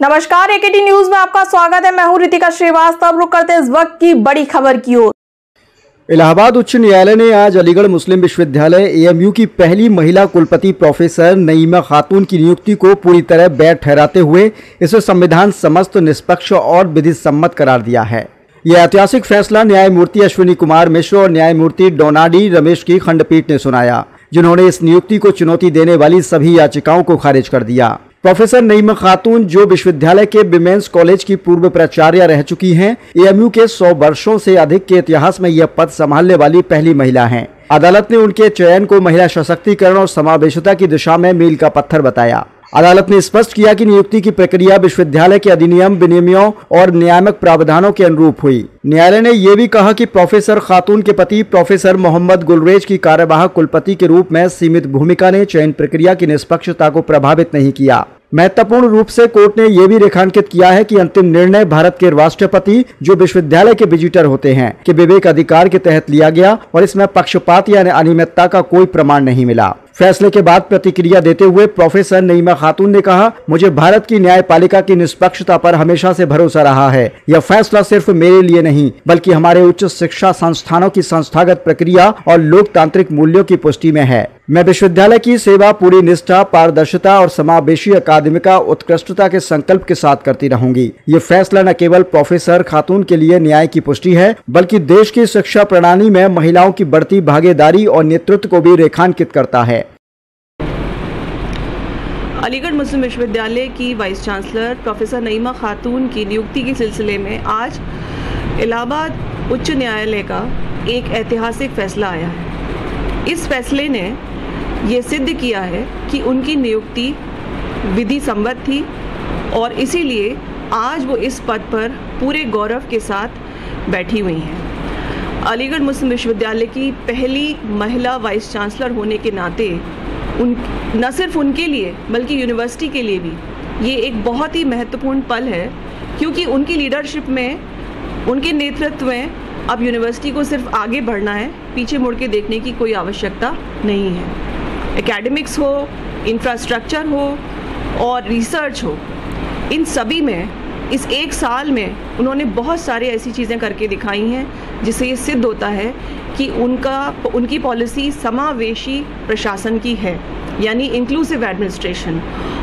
नमस्कार, एकेटी न्यूज में आपका स्वागत है। मैं हूं रितिका श्रीवास्तव। रुक करते इस वक्त की बड़ी खबर की ओर। इलाहाबाद उच्च न्यायालय ने आज अलीगढ़ मुस्लिम विश्वविद्यालय एएमयू की पहली महिला कुलपति प्रोफेसर नईमा खातून की नियुक्ति को पूरी तरह वैध ठहराते हुए इसे संविधान समस्त निष्पक्ष और विधि सम्मत करार दिया है। यह ऐतिहासिक फैसला न्यायमूर्ति अश्विनी कुमार मिश्र और न्यायमूर्ति डोनाडी रमेश की खंडपीठ ने सुनाया, जिन्होंने इस नियुक्ति को चुनौती देने वाली सभी याचिकाओं को खारिज कर दिया। प्रोफेसर नईमा खातून, जो विश्वविद्यालय के विमेंस कॉलेज की पूर्व प्राचार्य रह चुकी हैं, एएमयू के 100 वर्षों से अधिक के इतिहास में यह पद संभालने वाली पहली महिला हैं। अदालत ने उनके चयन को महिला सशक्तिकरण और समावेशिता की दिशा में मील का पत्थर बताया। अदालत ने स्पष्ट किया कि नियुक्ति की प्रक्रिया विश्वविद्यालय के अधिनियम, विनियमों और नियामक प्रावधानों के अनुरूप हुई। न्यायालय ने यह भी कहा कि प्रोफेसर खातून के पति प्रोफेसर मोहम्मद गुलरेज की कार्यवाहक कुलपति के रूप में सीमित भूमिका ने चयन प्रक्रिया की निष्पक्षता को प्रभावित नहीं किया। महत्वपूर्ण रूप से कोर्ट ने यह भी रेखांकित किया है कि अंतिम निर्णय भारत के राष्ट्रपति, जो विश्वविद्यालय के विजिटर होते हैं, के विवेक अधिकार के तहत लिया गया और इसमें पक्षपात या अनियमितता का कोई प्रमाण नहीं मिला। फैसले के बाद प्रतिक्रिया देते हुए प्रोफेसर नईमा खातून ने कहा, मुझे भारत की न्यायपालिका की निष्पक्षता पर हमेशा से भरोसा रहा है। यह फैसला सिर्फ मेरे लिए नहीं, बल्कि हमारे उच्च शिक्षा संस्थानों की संस्थागत प्रक्रिया और लोकतांत्रिक मूल्यों की पुष्टि में है। मैं विश्वविद्यालय की सेवा पूरी निष्ठा, पारदर्शिता और समावेशी अकादमिका उत्कृष्टता के संकल्प के साथ करती रहूंगी। ये फैसला न केवल प्रोफेसर खातून के लिए न्याय की पुष्टि है, बल्कि देश की शिक्षा प्रणाली में महिलाओं की बढ़ती भागीदारी और नेतृत्व को भी रेखांकित करता है। अलीगढ़ मुस्लिम विश्वविद्यालय की वाइस चांसलर प्रोफेसर नईमा खातून की नियुक्ति के सिलसिले में आज इलाहाबाद उच्च न्यायालय का एक ऐतिहासिक फैसला आया है। इस फैसले ने ये सिद्ध किया है कि उनकी नियुक्ति विधि सम्मत थी और इसीलिए आज वो इस पद पर पूरे गौरव के साथ बैठी हुई हैं। अलीगढ़ मुस्लिम विश्वविद्यालय की पहली महिला वाइस चांसलर होने के नाते न सिर्फ उनके लिए बल्कि यूनिवर्सिटी के लिए भी ये एक बहुत ही महत्वपूर्ण पल है, क्योंकि उनकी लीडरशिप में, उनके नेतृत्व में अब यूनिवर्सिटी को सिर्फ आगे बढ़ना है, पीछे मुड़ के देखने की कोई आवश्यकता नहीं है। एकेडमिक्स हो, इंफ्रास्ट्रक्चर हो और रिसर्च हो, इन सभी में इस एक साल में उन्होंने बहुत सारे ऐसी चीज़ें करके दिखाई हैं जिससे ये सिद्ध होता है कि उनकी पॉलिसी समावेशी प्रशासन की है, यानी इंक्लूसिव एडमिनिस्ट्रेशन,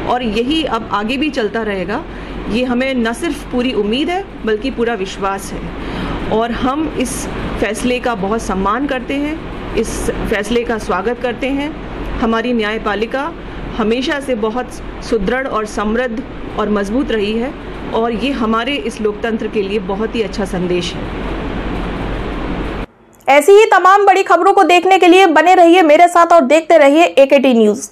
और यही अब आगे भी चलता रहेगा। ये हमें न सिर्फ पूरी उम्मीद है बल्कि पूरा विश्वास है और हम इस फैसले का बहुत सम्मान करते हैं, इस फैसले का स्वागत करते हैं। हमारी न्यायपालिका हमेशा से बहुत सुदृढ़ और समृद्ध और मजबूत रही है और ये हमारे इस लोकतंत्र के लिए बहुत ही अच्छा संदेश है। ऐसी ही तमाम बड़ी खबरों को देखने के लिए बने रहिए मेरे साथ और देखते रहिए एकेटी न्यूज।